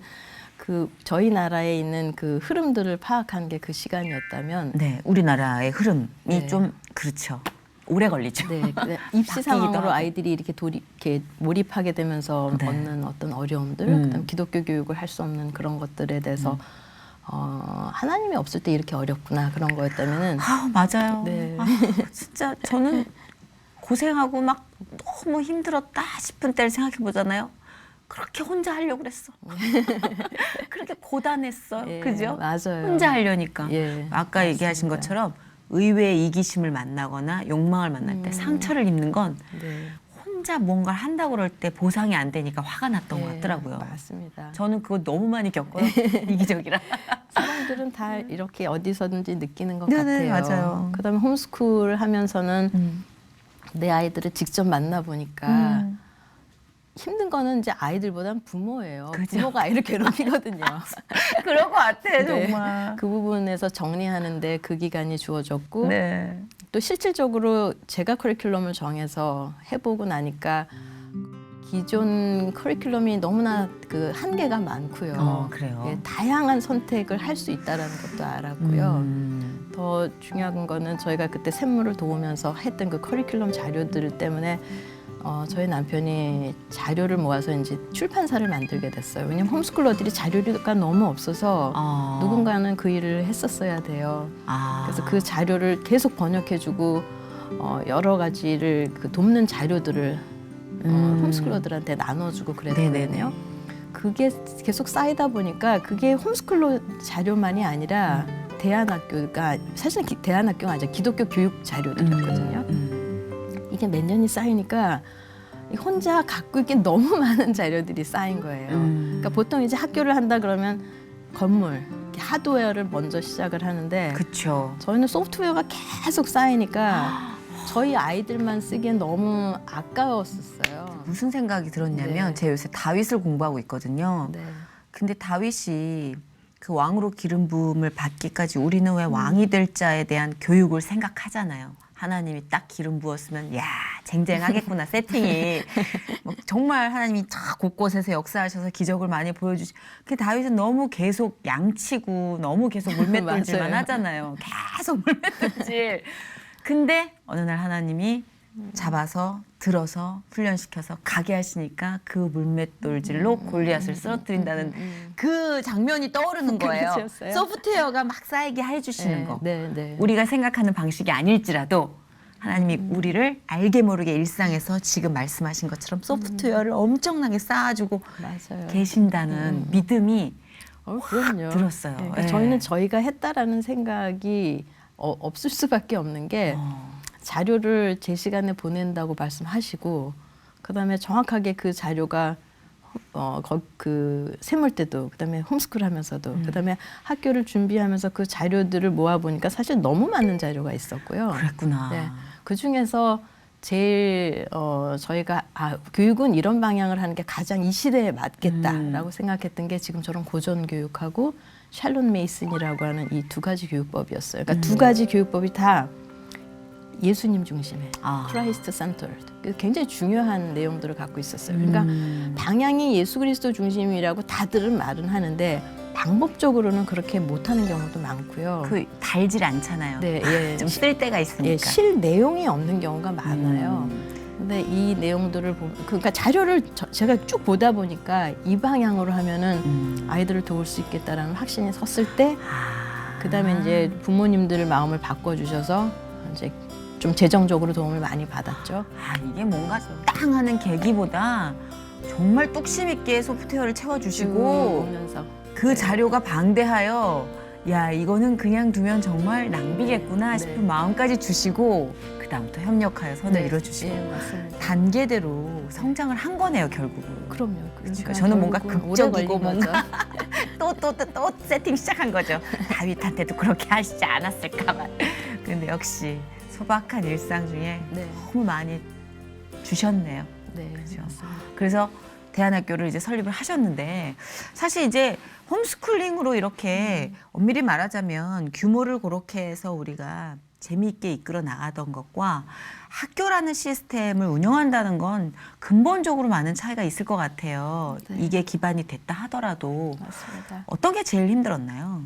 그 저희 나라에 있는 그 흐름들을 파악한 게 그 시간이었다면, 네, 우리나라의 흐름이 네. 좀 그렇죠. 오래 걸리죠. 네, 근데 입시 바뀌기도 상황으로 하고. 아이들이 이렇게 몰입하게 되면서 네. 얻는 어떤 어려움들, 그다음 기독교 교육을 할 수 없는 그런 것들에 대해서 하나님이 없을 때 이렇게 어렵구나 그런 거였다면은 아, 맞아요. 네. 아, 진짜 저는 고생하고 막 너무 힘들었다 싶은 때를 생각해 보잖아요. 그렇게 혼자 하려고 그랬어. 그렇게 고단했어요. 예, 그죠? 맞아요. 혼자 하려니까. 예, 아까 얘기하신 맞습니다. 것처럼 의외의 이기심을 만나거나 욕망을 만날 때 상처를 입는 건 네. 혼자 뭔가를 한다고 그럴 때 보상이 안 되니까 화가 났던 것 예, 같더라고요. 맞습니다. 저는 그거 너무 많이 겪어요. 이기적이라. 사람들은 다 이렇게 어디서든지 느끼는 것 네네, 같아요. 맞아요. 그다음에 홈스쿨 하면서는 내 아이들을 직접 만나 보니까 힘든 거는 이제 아이들보단 부모예요. 그죠? 부모가 아이를 괴롭히거든요. 그럴 것 같아, 네. 정말. 그 부분에서 정리하는데 그 기간이 주어졌고 네. 또 실질적으로 제가 커리큘럼을 정해서 해보고 나니까 기존 커리큘럼이 너무나 그 한계가 많고요. 그래요. 예, 다양한 선택을 할 수 있다라는 것도 알았고요. 더 중요한 거는 저희가 그때 샘물을 도우면서 했던 그 커리큘럼 자료들 때문에 저희 남편이 자료를 모아서 이제 출판사를 만들게 됐어요. 왜냐면 홈스쿨러들이 자료가 너무 없어서 누군가는 그 일을 했었어야 돼요. 그래서 그 자료를 계속 번역해주고 여러 가지를 그 돕는 자료들을 홈스쿨러들한테 나눠주고 그랬거든요. 그게 계속 쌓이다 보니까 그게 홈스쿨러 자료만이 아니라 대안학교가 사실은 대안학교가 아니라 기독교 교육 자료들이었거든요. 이게 몇 년이 쌓이니까 혼자 갖고 있기 너무 많은 자료들이 쌓인 거예요. 그러니까 보통 이제 학교를 한다 그러면 건물, 하드웨어를 먼저 시작을 하는데 그렇죠. 저희는 소프트웨어가 계속 쌓이니까 저희 아이들만 쓰기엔 너무 아까웠었어요. 무슨 생각이 들었냐면 네. 제가 요새 다윗을 공부하고 있거든요. 네. 근데 다윗이 그 왕으로 기름 부음을 받기까지 우리는 왜 왕이 될 자에 대한 교육을 생각하잖아요. 하나님이 딱 기름 부었으면 야 쟁쟁하겠구나 세팅이 뭐 정말 하나님이 다 곳곳에서 역사하셔서 기적을 많이 보여주시. 그 다윗은 너무 계속 양치고 너무 계속 물맷돌질만 맞아요. 하잖아요. 계속 물맷돌질. 근데 어느 날 하나님이 잡아서 들어서 훈련시켜서 가게 하시니까 그 물맷돌질로 골리앗을 쓰러뜨린다는 그 장면이 떠오르는 거예요. 그러셨어요? 소프트웨어가 막 쌓이게 해주시는 거. 네. 우리가 생각하는 방식이 아닐지라도 하나님이 우리를 알게 모르게 일상에서 지금 말씀하신 것처럼 소프트웨어를 엄청나게 쌓아주고 맞아요. 계신다는 믿음이 그럼요. 들었어요. 그러니까 예. 저희는 저희가 했다라는 생각이 없을 수밖에 없는 게 자료를 제 시간에 보낸다고 말씀하시고 그다음에 정확하게 그 자료가 그 샘물 때도 그다음에 홈스쿨 하면서도 그다음에 학교를 준비하면서 그 자료들을 모아 보니까 사실 너무 많은 자료가 있었고요. 그랬구나. 네. 그 중에서 제일 저희가 교육은 이런 방향을 하는 게 가장 이 시대에 맞겠다라고 생각했던 게 지금처럼 고전 교육하고 샬론 메이슨이라고 하는 이 두 가지 교육법이었어요. 그러니까 두 가지 교육법이 다 예수님 중심의 크라이스트 센터드 굉장히 중요한 내용들을 갖고 있었어요. 그러니까 방향이 예수 그리스도 중심이라고 다들은 말은 하는데 방법적으로는 그렇게 못하는 경우도 많고요. 그 달질 않잖아요. 네, 예. 좀 쓸 때가 있으니까. 예, 실 내용이 없는 경우가 많아요. 근데 이 내용들을 그러니까 자료를 제가 쭉 보다 보니까 이 방향으로 하면은 아이들을 도울 수 있겠다라는 확신이 섰을 때 그다음에 이제 부모님들 마음을 바꿔주셔서 이제 좀 재정적으로 도움을 많이 받았죠. 이게 뭔가 땅 하는 계기보다 정말 뚝심 있게 소프트웨어를 채워주시고 보면서 그 자료가 방대하여 야 이거는 그냥 두면 정말 낭비겠구나 싶은 마음까지 주시고 그 다음부터 협력하여 선을 이뤄주시고 네, 맞습니다. 단계대로 성장을 한 거네요 결국은. 그럼요. 그러니까 저는 뭔가 결국은 극적이고 오래 걸린 뭔가 거죠. 또 세팅 시작한 거죠. 다윗한테도 그렇게 하시지 않았을까만. 근데 역시 소박한 일상 중에 네, 너무 많이 주셨네요. 네, 그죠. 맞습니다. 그래서 대안학교를 이제 설립을 하셨는데 사실 이제 홈스쿨링으로 이렇게 엄밀히 말하자면 규모를 그렇게 해서 우리가 재미있게 이끌어 나가던 것과 학교라는 시스템을 운영한다는 건 근본적으로 많은 차이가 있을 것 같아요. 네. 이게 기반이 됐다 하더라도 맞습니다. 어떤 게 제일 힘들었나요?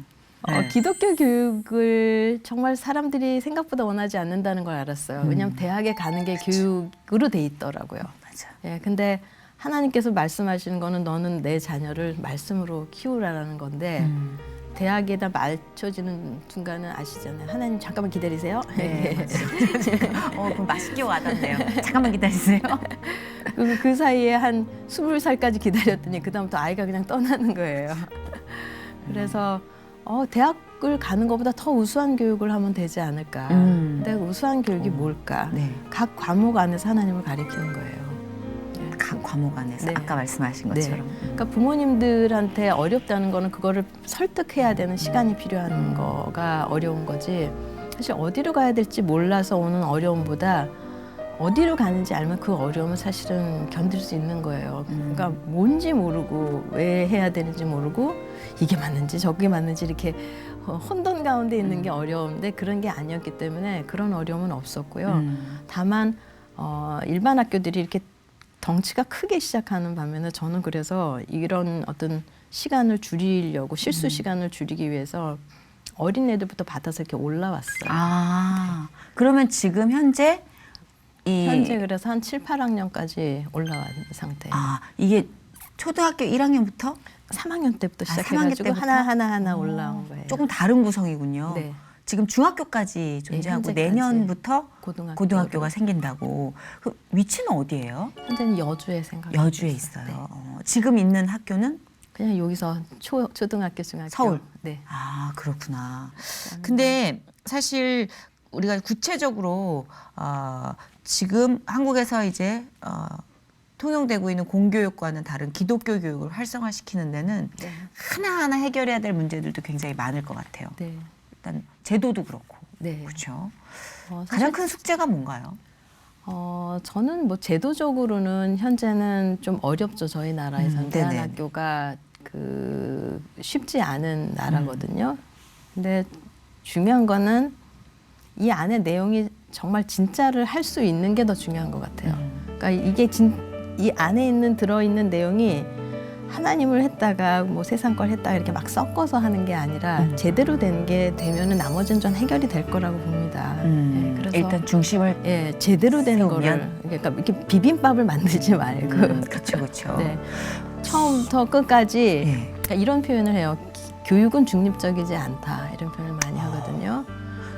네. 기독교 교육을 정말 사람들이 생각보다 원하지 않는다는 걸 알았어요. 왜냐하면 대학에 가는 게 교육으로 돼 있더라고요. 맞아. 예, 근데 하나님께서 말씀하시는 거는 너는 내 자녀를 말씀으로 키우라라는 건데 대학에다 맞춰지는 순간은 아시잖아요. 하나님 잠깐만 기다리세요. 네. 그럼 맛있게 와닿네요. 잠깐만 기다리세요. 그 사이에 한 20살까지 기다렸더니 그다음부터 아이가 그냥 떠나는 거예요. 그래서 대학을 가는 것보다 더 우수한 교육을 하면 되지 않을까. 근데 우수한 교육이 뭘까? 네. 각 과목 안에서 하나님을 가리키는 거예요. 각 과목 안에서 네. 아까 말씀하신 네. 것처럼. 그러니까 부모님들한테 어렵다는 거는 그거를 설득해야 되는 시간이 필요한 거가 어려운 거지. 사실 어디로 가야 될지 몰라서 오는 어려움보다 어디로 가는지 알면 그 어려움은 사실은 견딜 수 있는 거예요. 그러니까 뭔지 모르고 왜 해야 되는지 모르고 이게 맞는지 저게 맞는지 이렇게 혼돈 가운데 있는 게 어려운데 그런 게 아니었기 때문에 그런 어려움은 없었고요. 다만 일반 학교들이 이렇게 덩치가 크게 시작하는 반면에 저는 그래서 이런 어떤 시간을 줄이려고 실수 시간을 줄이기 위해서 어린애들부터 받아서 이렇게 올라왔어요. 아, 그러면 지금 현재 현재 그래서 한 7, 8학년까지 올라온 상태예요. 아, 이게 초등학교 1학년부터 3학년 때부터 아, 3학년 시작해가지고 때부터? 하나 올라온 거예요. 조금 다른 구성이군요. 네. 지금 중학교까지 존재하고 현재까지. 내년부터 고등학교로. 고등학교가 생긴다고. 그 위치는 어디예요? 현재는 여주에 생각. 여주에 있어요. 지금 있는 학교는 그냥 여기서 초등학교, 중학교. 서울. 네. 아, 그렇구나. 근데 사실 우리가 구체적으로 지금 한국에서 이제 통용되고 있는 공교육과는 다른 기독교 교육을 활성화시키는 데는 네. 하나하나 해결해야 될 문제들도 굉장히 많을 것 같아요. 네. 일단 제도도 그렇고. 네. 그렇죠. 사실, 가장 큰 숙제가 뭔가요? 저는 뭐 제도적으로는 현재는 좀 어렵죠. 저희 나라에서는 네네. 대안학교가 쉽지 않은 나라거든요. 근데 중요한 거는 이 안에 내용이 정말 진짜를 할 수 있는 게 더 중요한 것 같아요. 그러니까 이게 이 안에 들어있는 내용이 하나님을 했다가 뭐 세상 걸 했다가 이렇게 막 섞어서 하는 게 아니라 제대로 된 게 되면은 나머지는 좀 해결이 될 거라고 봅니다. 네, 그래서 일단 중심을 제대로 된 세우면? 거를 그러니까 이렇게 비빔밥을 만들지 말고 그렇죠, 그렇죠. 네, 처음부터 끝까지 예. 그러니까 이런 표현을 해요. 교육은 중립적이지 않다 이런 표현을 많이 하거든요.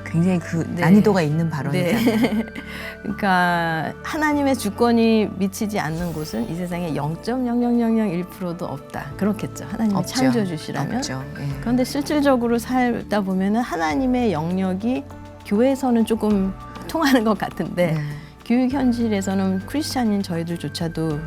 굉장히 그 네. 난이도가 있는 발언이잖아요. 네. 그러니까 하나님의 주권이 미치지 않는 곳은 이 세상에 0.00001%도 없다. 그렇겠죠. 하나님이 없죠. 창조주시라면. 없죠. 예. 그런데 실질적으로 살다 보면은 하나님의 영역이 교회에서는 조금 통하는 것 같은데 네. 교육 현실에서는 크리스찬인 저희들조차도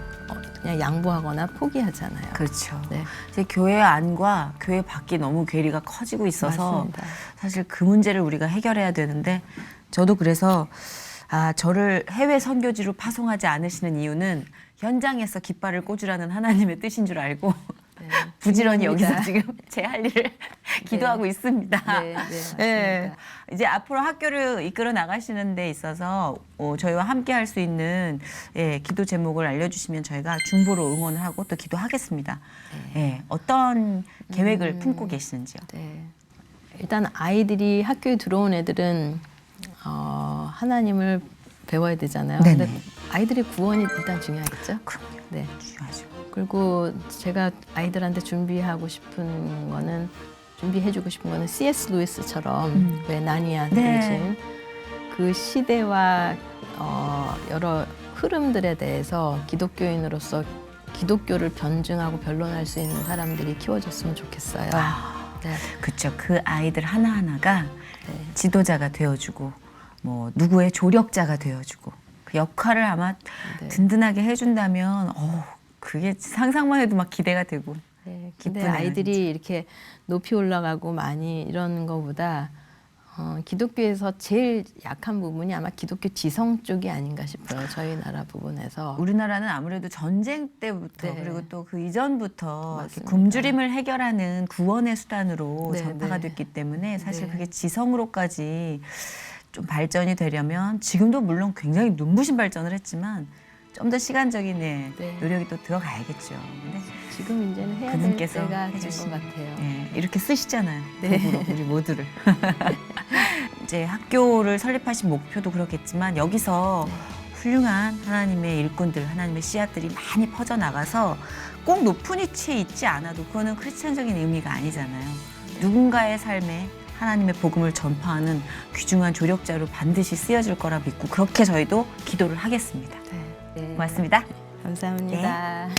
그냥 양보하거나 포기하잖아요. 그렇죠. 네. 이제 교회 안과 교회 밖이 너무 괴리가 커지고 있어서 맞습니다. 사실 그 문제를 우리가 해결해야 되는데 저도 그래서 저를 해외 선교지로 파송하지 않으시는 이유는 현장에서 깃발을 꽂으라는 하나님의 뜻인 줄 알고 네. 부지런히 중요합니다. 여기서 지금 제 할 일을 기도하고 있습니다. 네, 맞습니다. 예. 이제 앞으로 학교를 이끌어 나가시는 데 있어서 저희와 함께 할 수 있는 기도 제목을 알려주시면 저희가 중보로 응원을 하고 또 기도하겠습니다. 예. 어떤 계획을 품고 계시는지요? 네. 일단 아이들이 학교에 들어온 애들은 하나님을 배워야 되잖아요. 네네. 근데 아이들의 구원이 일단 중요하겠죠. 그럼요. 네. 중요하죠. 그리고 제가 아이들한테 준비해주고 싶은 거는 C.S. 루이스처럼 왜 나니아 네. 그려진 그 시대와 여러 흐름들에 대해서 기독교인으로서 기독교를 변증하고 변론할 수 있는 사람들이 키워졌으면 좋겠어요. 네. 그렇죠. 그 아이들 하나하나가 네. 지도자가 되어주고 뭐 누구의 조력자가 되어주고 그 역할을 아마 네. 든든하게 해준다면 그게 상상만 해도 막 기대가 되고 네, 근데 기쁘네요, 아이들이 이렇게 높이 올라가고 많이 이런 거보다 기독교에서 제일 약한 부분이 아마 기독교 지성 쪽이 아닌가 싶어요. 저희 나라 부분에서. 우리나라는 아무래도 전쟁 때부터 네. 그리고 또 그 이전부터 이렇게 맞습니다. 굶주림을 해결하는 구원의 수단으로 네, 전파가 네. 됐기 때문에 사실 네. 그게 지성으로까지 좀 발전이 되려면 지금도 물론 굉장히 눈부신 발전을 했지만 좀 더 시간적인 네. 노력이 또 들어가야겠죠. 근데 지금 이제는 해야 될 그분께서 때가 된 것 해주신 같아요. 이렇게 쓰시잖아요. 네. 도구로 우리 모두를. 이제 학교를 설립하신 목표도 그렇겠지만 여기서 훌륭한 하나님의 일꾼들, 하나님의 씨앗들이 많이 퍼져 나가서 꼭 높은 위치에 있지 않아도 그거는 크리스천적인 의미가 아니잖아요. 누군가의 삶에 하나님의 복음을 전파하는 귀중한 조력자로 반드시 쓰여질 거라 믿고 그렇게 저희도 기도를 하겠습니다. 네. 고맙습니다. 감사합니다. 네.